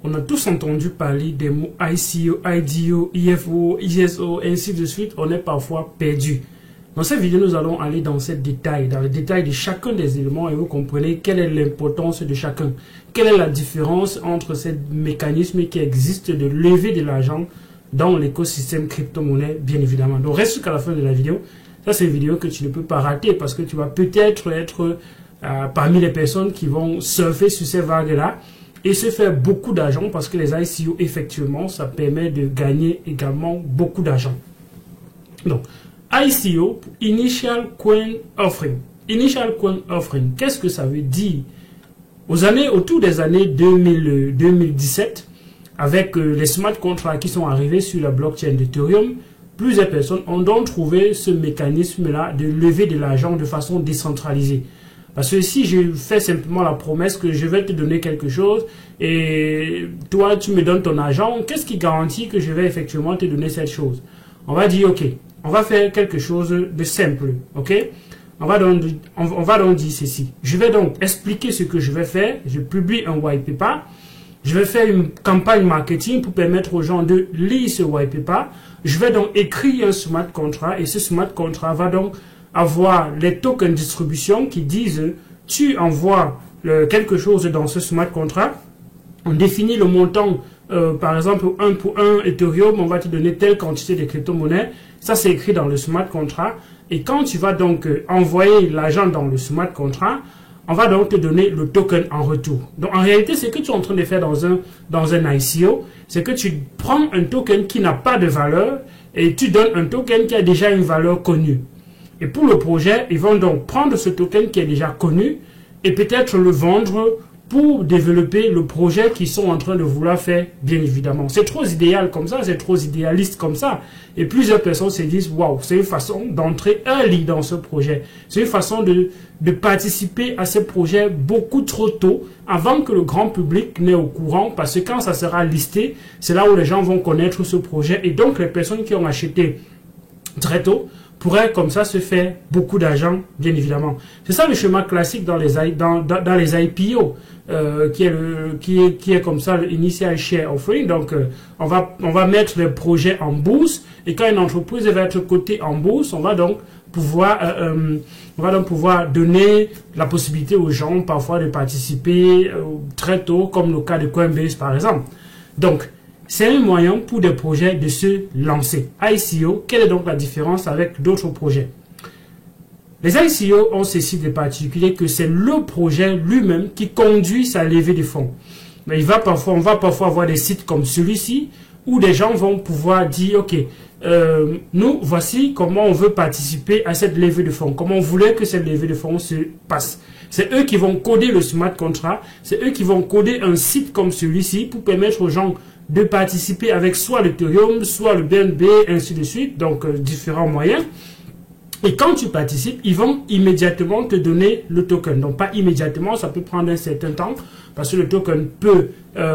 On a tous entendu parler des mots ICO, IDO, IFO, ISO, ainsi de suite. On est parfois perdu. Dans cette vidéo, nous allons aller dans ces détails, dans le détail de chacun des éléments et vous comprenez quelle est l'importance de chacun. Quelle est la différence entre ces mécanismes qui existent de lever de l'argent dans l'écosystème crypto-monnaie, bien évidemment. Donc, reste jusqu'à la fin de la vidéo. Ça, c'est une vidéo que tu ne peux pas rater parce que tu vas peut-être être parmi les personnes qui vont surfer sur ces vagues-là et se faire beaucoup d'argent parce que les ICO, effectivement, ça permet de gagner également beaucoup d'argent. Donc, ICO, Initial Coin Offering. Initial Coin Offering, qu'est-ce que ça veut dire? Autour des années 2017, avec les smart contracts qui sont arrivés sur la blockchain d'Ethereum, plusieurs personnes ont donc trouvé ce mécanisme-là de lever de l'argent de façon décentralisée. Parce que si je fais simplement la promesse que je vais te donner quelque chose et toi tu me donnes ton argent, qu'est-ce qui garantit que je vais effectivement te donner cette chose? On va dire ok, on va faire quelque chose de simple, ok? On va donc dire ceci. Je vais donc expliquer ce que je vais faire. Je publie un white paper. Je vais faire une campagne marketing pour permettre aux gens de lire ce white paper. Je vais donc écrire un smart contract et ce smart contract va donc avoir les tokens distribution qui disent tu envoies quelque chose dans ce smart contract. On définit le montant, par exemple 1 pour 1 Ethereum, on va te donner telle quantité de crypto-monnaie. Ça c'est écrit dans le smart contract. Et quand tu vas donc envoyer l'argent dans le smart contract, on va donc te donner le token en retour. Donc en réalité, ce que tu es en train de faire dans un ICO, c'est que tu prends un token qui n'a pas de valeur et tu donnes un token qui a déjà une valeur connue. Et pour le projet, ils vont donc prendre ce token qui est déjà connu et peut-être le vendre pour développer le projet qu'ils sont en train de vouloir faire, bien évidemment. C'est trop idéal comme ça, c'est trop idéaliste comme ça. Et plusieurs personnes se disent, waouh, c'est une façon d'entrer early dans ce projet. C'est une façon de participer à ce projet beaucoup trop tôt, avant que le grand public n'ait au courant, parce que quand ça sera listé, c'est là où les gens vont connaître ce projet. Et donc, les personnes qui ont acheté très tôt pourraient comme ça se faire beaucoup d'argent, bien évidemment. C'est ça le schéma classique dans les IPO, qui est comme ça le Share Offering. Donc, on va mettre les projets en bourse et quand une entreprise va être cotée en bourse, on va donc pouvoir donner la possibilité aux gens parfois de participer très tôt, comme le cas de Coinbase par exemple. Donc, c'est un moyen pour des projets de se lancer. ICO, quelle est donc la différence avec d'autres projets? Les ICO ont ceci de particulier que c'est le projet lui-même qui conduit sa levée de fonds. Mais on va parfois avoir des sites comme celui-ci où des gens vont pouvoir dire, ok, nous, voici comment on veut participer à cette levée de fonds, comment on voulait que cette levée de fonds se passe. C'est eux qui vont coder le smart contract, c'est eux qui vont coder un site comme celui-ci pour permettre aux gens de participer avec soit l'Ethereum, soit le BNB, ainsi de suite, donc différents moyens. Et quand tu participes, ils vont immédiatement te donner le token. Donc pas immédiatement, ça peut prendre un certain temps, parce que le token peut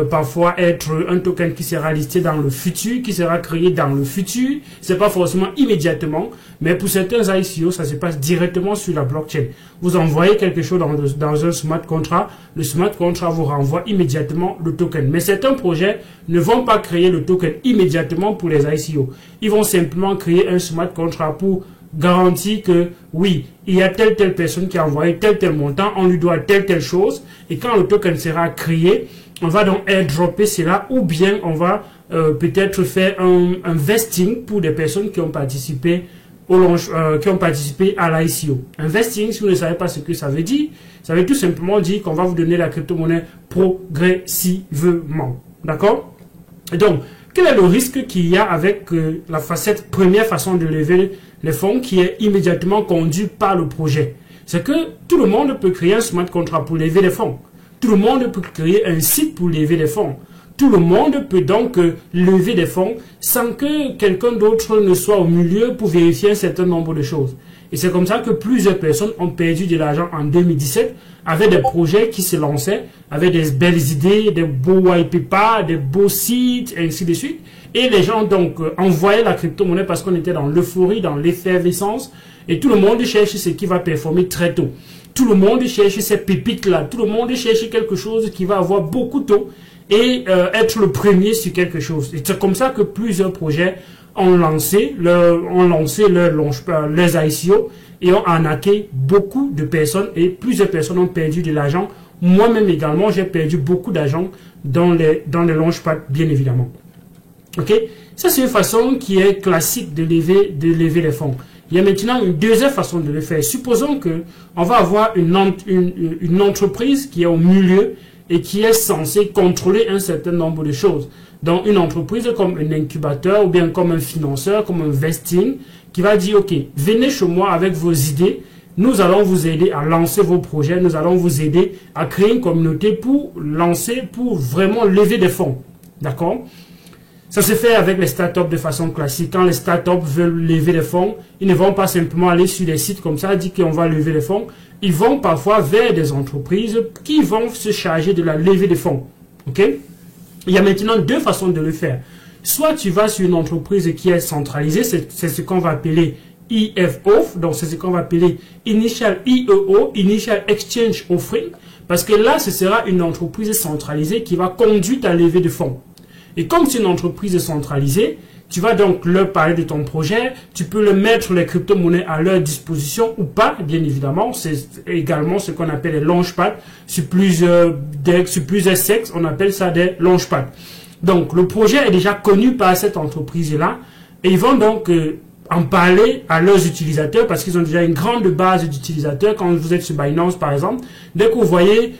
parfois être un token qui sera listé dans le futur, qui sera créé dans le futur. C'est pas forcément immédiatement, mais pour certains ICO, ça se passe directement sur la blockchain. Vous envoyez quelque chose dans un smart contract, le smart contract vous renvoie immédiatement le token. Mais certains projets ne vont pas créer le token immédiatement pour les ICO. Ils vont simplement créer un smart contract pour garantir que oui, il y a telle personne qui a envoyé tel montant, on lui doit telle chose, et quand le token sera créé, on va donc airdropper cela, ou bien on va peut-être faire un vesting pour des personnes qui ont participé à l'ICO. Un vesting, si vous ne savez pas ce que ça veut dire, ça veut tout simplement dire qu'on va vous donner la crypto-monnaie progressivement. D'accord? Et donc, quel est le risque qu'il y a avec cette première façon de lever les fonds qui est immédiatement conduit par le projet? C'est que tout le monde peut créer un smart contract pour lever les fonds. Tout le monde peut créer un site pour lever les fonds. Tout le monde peut donc lever des fonds sans que quelqu'un d'autre ne soit au milieu pour vérifier un certain nombre de choses. Et c'est comme ça que plusieurs personnes ont perdu de l'argent en 2017 avec des projets qui se lançaient, avec des belles idées, des beaux white papers, des beaux sites, et ainsi de suite. Et les gens donc envoyaient la crypto-monnaie parce qu'on était dans l'euphorie, dans l'effervescence. Et tout le monde cherche ce qui va performer très tôt. tout le monde cherche ces pépites-là. Tout le monde cherche quelque chose qui va avoir beaucoup de taux et être le premier sur quelque chose. Et c'est comme ça que plusieurs projets ont lancé leurs ICO et ont arnaqué beaucoup de personnes et plusieurs personnes ont perdu de l'argent. Moi-même également, j'ai perdu beaucoup d'argent dans les launchpads, bien évidemment. Ok, ça c'est une façon qui est classique de lever les fonds. Il y a maintenant une deuxième façon de le faire. Supposons que on va avoir une entreprise qui est au milieu et qui est censée contrôler un certain nombre de choses. Donc une entreprise comme un incubateur ou bien comme un financeur, comme un vesting, qui va dire ok, venez chez moi avec vos idées. Nous allons vous aider à lancer vos projets. Nous allons vous aider à créer une communauté pour vraiment lever des fonds. D'accord? Ça se fait avec les startups de façon classique. Quand les startups veulent lever des fonds, ils ne vont pas simplement aller sur des sites comme ça, dire qu'on va lever des fonds. Ils vont parfois vers des entreprises qui vont se charger de la levée des fonds. Ok? Il y a maintenant deux façons de le faire. Soit tu vas sur une entreprise qui est centralisée, c'est ce qu'on va appeler IFO, donc c'est ce qu'on va appeler Initial IEO, Initial Exchange Offering, parce que là, ce sera une entreprise centralisée qui va conduire ta levée de fonds. Et comme c'est une entreprise centralisée, tu vas donc leur parler de ton projet, tu peux leur mettre les crypto-monnaies à leur disposition ou pas, bien évidemment. C'est également ce qu'on appelle les launchpads. Sur plusieurs sexes, on appelle ça des launchpads. Donc, le projet est déjà connu par cette entreprise-là et ils vont donc en parler à leurs utilisateurs parce qu'ils ont déjà une grande base d'utilisateurs. Quand vous êtes sur Binance, par exemple, dès que vous voyez,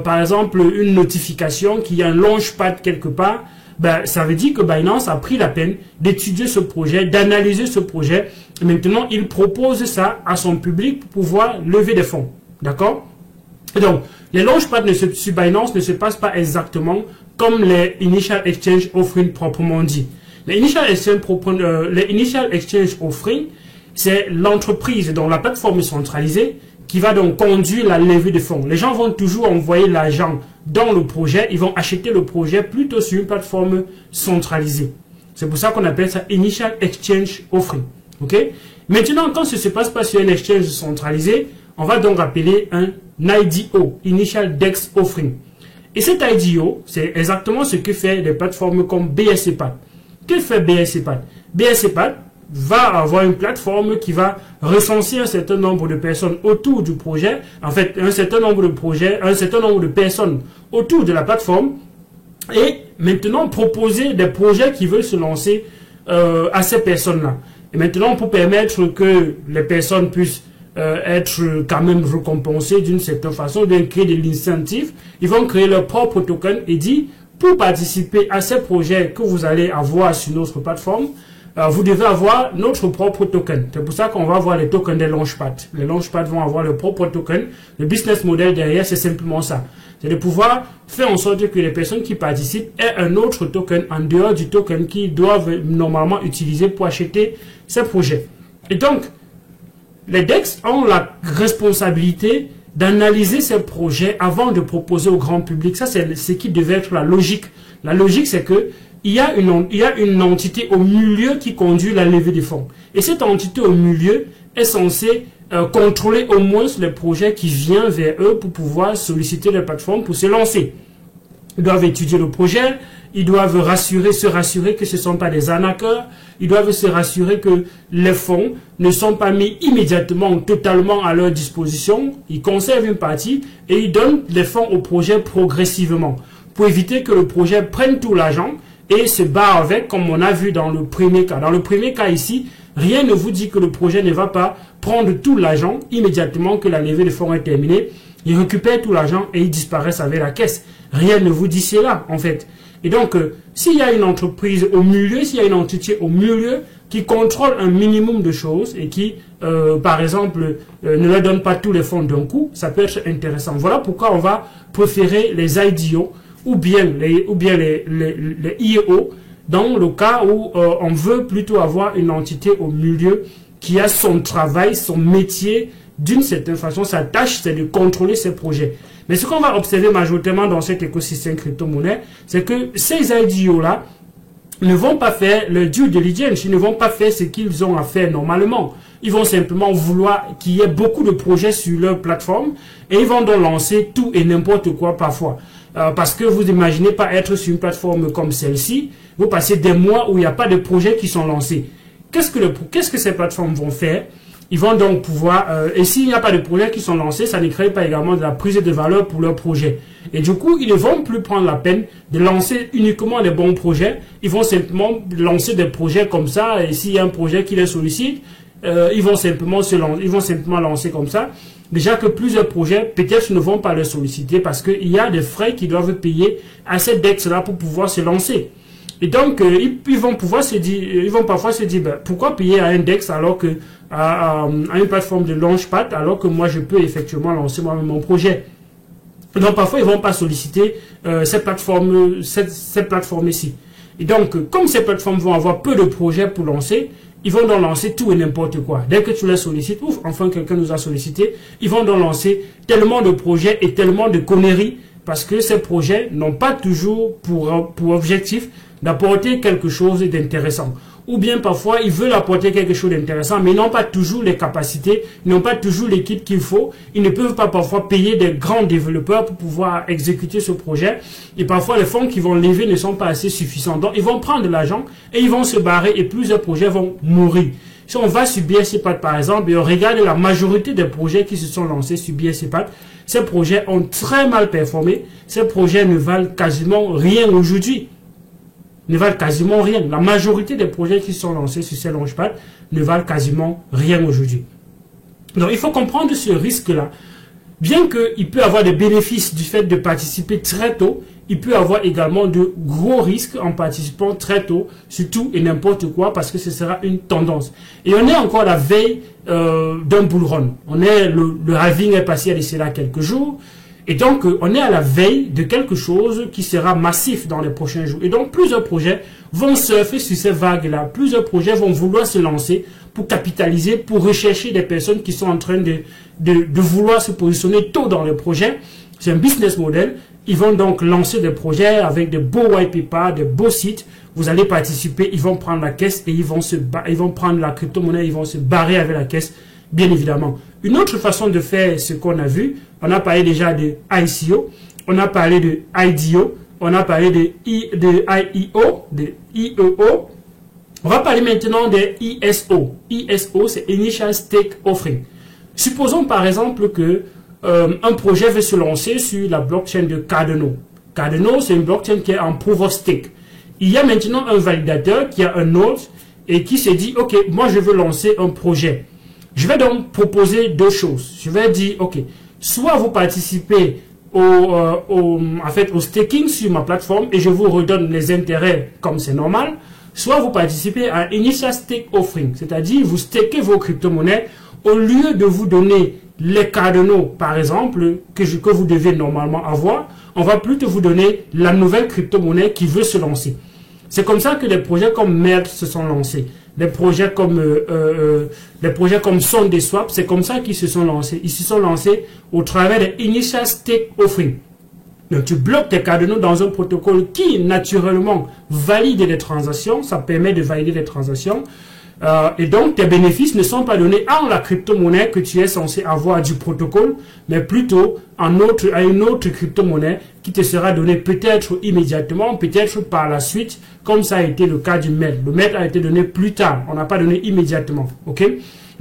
par exemple, une notification qu'il y a un launchpad quelque part, ben, ça veut dire que Binance a pris la peine d'étudier ce projet, d'analyser ce projet. Et maintenant, il propose ça à son public pour pouvoir lever des fonds. D'accord? Et donc, les launchpads sur Binance ne se passent pas exactement comme les Initial Exchange Offering proprement dit. Les Initial Exchange Offering, c'est l'entreprise dont la plateforme est centralisée qui va donc conduire la levée de fonds. Les gens vont toujours envoyer l'argent dans le projet, ils vont acheter le projet plutôt sur une plateforme centralisée. C'est pour ça qu'on appelle ça Initial Exchange Offering. Okay? Maintenant, quand ça ne se passe pas sur un exchange centralisé, on va donc appeler un IDO, Initial Dex Offering. Et cet IDO, c'est exactement ce que fait des plateformes comme BSCPad. Que fait BSCPad? BSCPad va avoir une plateforme qui va recenser un certain nombre de personnes autour du projet, en fait un certain nombre de personnes autour de la plateforme et maintenant proposer des projets qui veulent se lancer à ces personnes-là. Et maintenant pour permettre que les personnes puissent être quand même récompensées d'une certaine façon, de créer de l'incentive, ils vont créer leur propre token et dire pour participer à ces projets que vous allez avoir sur notre plateforme, vous devez avoir notre propre token. C'est pour ça qu'on va avoir les tokens des launchpads. Les launchpads vont avoir leur propre token. Le business model derrière, c'est simplement ça. C'est de pouvoir faire en sorte que les personnes qui participent aient un autre token en dehors du token qu'ils doivent normalement utiliser pour acheter ces projets. Et donc, les DEX ont la responsabilité d'analyser ces projets avant de proposer au grand public. Ça, c'est ce qui devait être la logique. La logique, c'est que il y a une entité au milieu qui conduit la levée des fonds. Et cette entité au milieu est censée contrôler au moins les projets qui viennent vers eux pour pouvoir solliciter les plateformes pour se lancer. Ils doivent étudier le projet, ils doivent se rassurer que ce ne sont pas des arnaqueurs, ils doivent se rassurer que les fonds ne sont pas mis immédiatement, totalement à leur disposition. Ils conservent une partie et ils donnent les fonds au projet progressivement pour éviter que le projet prenne tout l'argent et se barre avec, comme on a vu dans le premier cas. Dans le premier cas ici, rien ne vous dit que le projet ne va pas prendre tout l'argent immédiatement que la levée de fonds est terminée. Ils récupèrent tout l'argent et ils disparaissent avec la caisse. Rien ne vous dit cela, en fait. Et donc, s'il y a une entreprise au milieu, s'il y a une entité au milieu qui contrôle un minimum de choses et qui, par exemple, ne leur donne pas tous les fonds d'un coup, ça peut être intéressant. Voilà pourquoi on va préférer les IDO ou bien les IEO dans le cas où on veut plutôt avoir une entité au milieu qui a son travail, son métier, d'une certaine façon, sa tâche, c'est de contrôler ses projets. Mais ce qu'on va observer majoritairement dans cet écosystème crypto-monnaie, c'est que ces IDO-là ne vont pas faire le due diligence, ils ne vont pas faire ce qu'ils ont à faire normalement. ils vont simplement vouloir qu'il y ait beaucoup de projets sur leur plateforme et ils vont donc lancer tout et n'importe quoi parfois. Parce que vous imaginez pas être sur une plateforme comme celle-ci, vous passez des mois où il n'y a pas de projets qui sont lancés. Qu'est-ce que ces plateformes vont faire? Ils vont donc pouvoir, et s'il n'y a pas de projets qui sont lancés, ça ne crée pas également de la prise de valeur pour leurs projets. Et du coup, ils ne vont plus prendre la peine de lancer uniquement des bons projets. Ils vont simplement lancer des projets comme ça, et s'il y a un projet qui les sollicite, ils vont simplement lancer comme ça. Déjà que plusieurs projets, peut-être, ne vont pas les solliciter parce qu'il y a des frais qu'ils doivent payer à cette DEX-là pour pouvoir se lancer. Et donc, ils vont parfois se dire, ben, pourquoi payer à un DEX alors que à une plateforme de Launchpad, alors que moi, je peux effectivement lancer moi-même mon projet. Donc, parfois, ils ne vont pas solliciter cette plateforme ici. Et donc, comme ces plateformes vont avoir peu de projets pour lancer, ils vont donc lancer tout et n'importe quoi. Dès que tu les sollicites, ouf, enfin quelqu'un nous a sollicité, ils vont donc lancer tellement de projets et tellement de conneries parce que ces projets n'ont pas toujours pour objectif d'apporter quelque chose d'intéressant. Ou bien parfois, ils veulent apporter quelque chose d'intéressant, mais ils n'ont pas toujours les capacités, ils n'ont pas toujours l'équipe qu'il faut. Ils ne peuvent pas parfois payer des grands développeurs pour pouvoir exécuter ce projet. Et parfois, les fonds qu'ils vont lever ne sont pas assez suffisants. Donc, ils vont prendre de l'argent et ils vont se barrer et plusieurs projets vont mourir. Si on va sur BSCPad, par exemple, et on regarde la majorité des projets qui se sont lancés sur BSCPad, ces projets ont très mal performé. Ces projets ne valent quasiment rien aujourd'hui. Ne valent quasiment rien. La majorité des projets qui sont lancés sur ces Launchpad ne valent quasiment rien aujourd'hui. Donc, il faut comprendre ce risque-là. Bien qu'il peut avoir des bénéfices du fait de participer très tôt, il peut avoir également de gros risques en participant très tôt, sur tout et n'importe quoi, parce que ce sera une tendance. Et on est encore à la veille d'un bull run. Le halving est passé à d'ici là quelques jours. Et donc, on est à la veille de quelque chose qui sera massif dans les prochains jours. Et donc, plusieurs projets vont surfer sur ces vagues-là. Plusieurs projets vont vouloir se lancer pour capitaliser, pour rechercher des personnes qui sont en train de vouloir se positionner tôt dans le projet. C'est un business model. Ils vont donc lancer des projets avec des beaux white papers, des beaux sites. Vous allez participer, ils vont prendre la caisse et ils vont prendre la crypto-monnaie, ils vont se barrer avec la caisse, bien évidemment. Une autre façon de faire ce qu'on a vu, on a parlé déjà de ICO, on a parlé de IDO, on a parlé de IEO, de IEO. On va parler maintenant de ISO. ISO, c'est Initial Stake Offering. Supposons par exemple que un projet veut se lancer sur la blockchain de Cardano. Cardano, c'est une blockchain qui est en Proof of Stake. Il y a maintenant un validateur qui a un node et qui se dit, OK, moi je veux lancer un projet. Je vais donc proposer deux choses. Je vais dire, OK, soit vous participez au staking sur ma plateforme et je vous redonne les intérêts comme c'est normal, soit vous participez à Initial Stake Offering, c'est-à-dire vous stakez vos crypto-monnaies au lieu de vous donner les Cardano, par exemple, que vous devez normalement avoir, on va plutôt vous donner la nouvelle crypto-monnaie qui veut se lancer. C'est comme ça que des projets comme Merge se sont lancés. Des projets comme SundaeSwap, c'est comme ça qu'ils se sont lancés. Ils se sont lancés au travers des Initial Stake Offering. Donc, tu bloques tes Cardano dans un protocole qui, naturellement, valide les transactions. Ça permet de valider les transactions. Et donc, tes bénéfices ne sont pas donnés à la crypto-monnaie que tu es censé avoir du protocole, mais plutôt à une autre crypto-monnaie qui te sera donnée peut-être immédiatement, peut-être par la suite, comme ça a été le cas du MED. Le MED a été donné plus tard, on n'a pas donné immédiatement. Ok?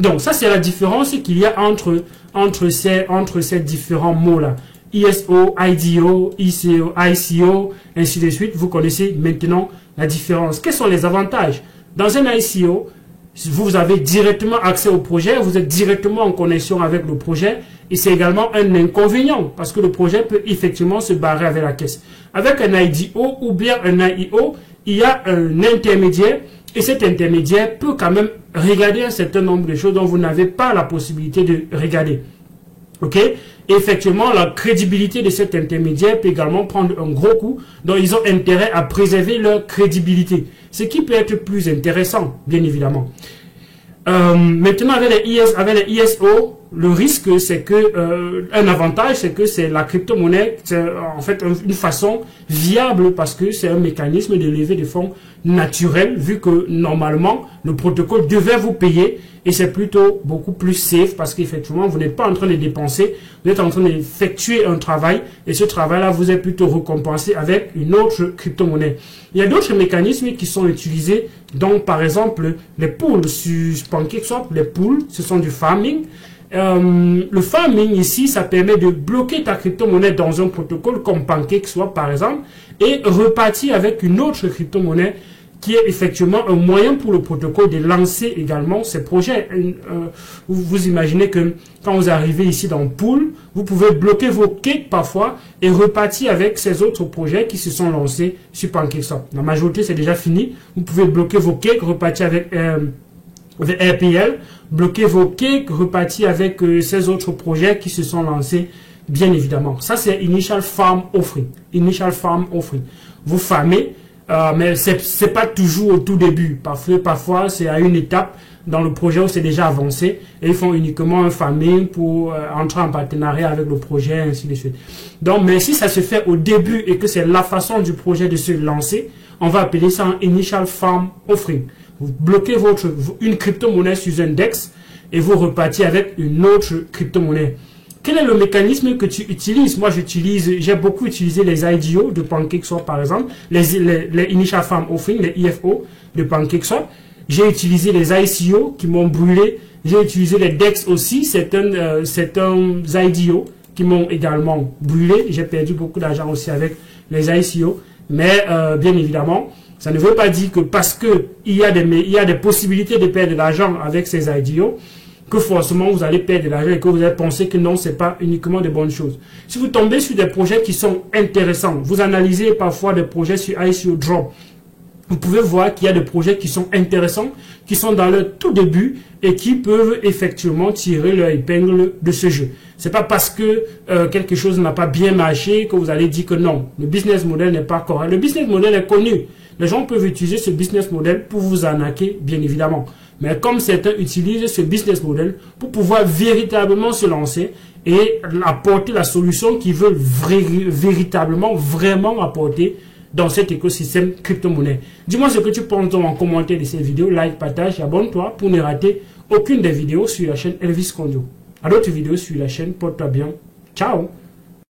Donc, ça, c'est la différence qu'il y a entre ces différents mots-là. ISO, IDO, ICO, ainsi de suite. Vous connaissez maintenant la différence. Quels sont les avantages? Dans un ICO, vous avez directement accès au projet, vous êtes directement en connexion avec le projet et c'est également un inconvénient parce que le projet peut effectivement se barrer avec la caisse. Avec un IDO ou bien un IEO, il y a un intermédiaire et cet intermédiaire peut quand même regarder un certain nombre de choses dont vous n'avez pas la possibilité de regarder. Ok? Et effectivement, la crédibilité de cet intermédiaire peut également prendre un gros coup. Donc, ils ont intérêt à préserver leur crédibilité. Ce qui peut être plus intéressant, bien évidemment. Maintenant, avec les ISO, le risque, c'est que un avantage, c'est que c'est la crypto-monnaie, c'est en fait une façon viable parce que c'est un mécanisme de levée de fonds naturel, vu que normalement le protocole devait vous payer et c'est plutôt beaucoup plus safe parce qu'effectivement vous n'êtes pas en train de dépenser, vous êtes en train d'effectuer un travail et ce travail-là vous est plutôt récompensé avec une autre crypto-monnaie. Il y a d'autres mécanismes qui sont utilisés, donc par exemple les pools sur PancakeSwap, les pools, ce sont du farming. Le farming ici, ça permet de bloquer ta crypto-monnaie dans un protocole comme PancakeSwap par exemple et repartir avec une autre crypto-monnaie qui est effectivement un moyen pour le protocole de lancer également ces projets. Vous imaginez que quand vous arrivez ici dans Pool, vous pouvez bloquer vos cakes parfois et repartir avec ces autres projets qui se sont lancés sur PancakeSwap. La majorité, c'est déjà fini. Vous pouvez bloquer vos cakes, repartir avec RPL, bloquer vos cakes, repartir avec ces autres projets qui se sont lancés, bien évidemment. Ça, c'est Initial Farm Offering. Initial Farm Offering. Vous farmez, mais c'est pas toujours au tout début. Parfois c'est à une étape dans le projet où c'est déjà avancé et ils font uniquement un farming pour entrer en partenariat avec le projet, ainsi de suite. Donc, mais si ça se fait au début et que c'est la façon du projet de se lancer, on va appeler ça un Initial Farm Offering. Vous bloquez une crypto-monnaie sur un DEX et vous repartez avec une autre crypto-monnaie. Quel est le mécanisme que tu utilises? Moi, j'ai beaucoup utilisé les IDO de PancakeSwap, par exemple, les Initial Farm Offering, les IFO de PancakeSwap. J'ai utilisé les ICO qui m'ont brûlé. J'ai utilisé les DEX aussi, c'est un IDO qui m'ont également brûlé. J'ai perdu beaucoup d'argent aussi avec les ICO. Mais, bien évidemment, ça ne veut pas dire que parce que il y a des possibilités de perdre de l'argent avec ces IDO, que forcément vous allez perdre de l'argent et que vous allez penser que non, c'est pas uniquement de bonnes choses. Si vous tombez sur des projets qui sont intéressants, vous analysez parfois des projets sur ICO Drop, vous pouvez voir qu'il y a des projets qui sont intéressants, qui sont dans leur tout début et qui peuvent effectivement tirer leur épingle de ce jeu. C'est pas parce que quelque chose n'a pas bien marché que vous allez dire que non, le business model n'est pas correct. Le business model est connu. Les gens peuvent utiliser ce business model pour vous arnaquer, bien évidemment. Mais comme certains utilisent ce business model pour pouvoir véritablement se lancer et apporter la solution qu'ils veulent véritablement, vraiment apporter dans cet écosystème crypto-monnaie. Dis-moi ce que tu penses en commentaire de cette vidéo, like, partage et abonne-toi pour ne rater aucune des vidéos sur la chaîne Elvis Condio. À d'autres vidéos sur la chaîne, porte-toi bien. Ciao!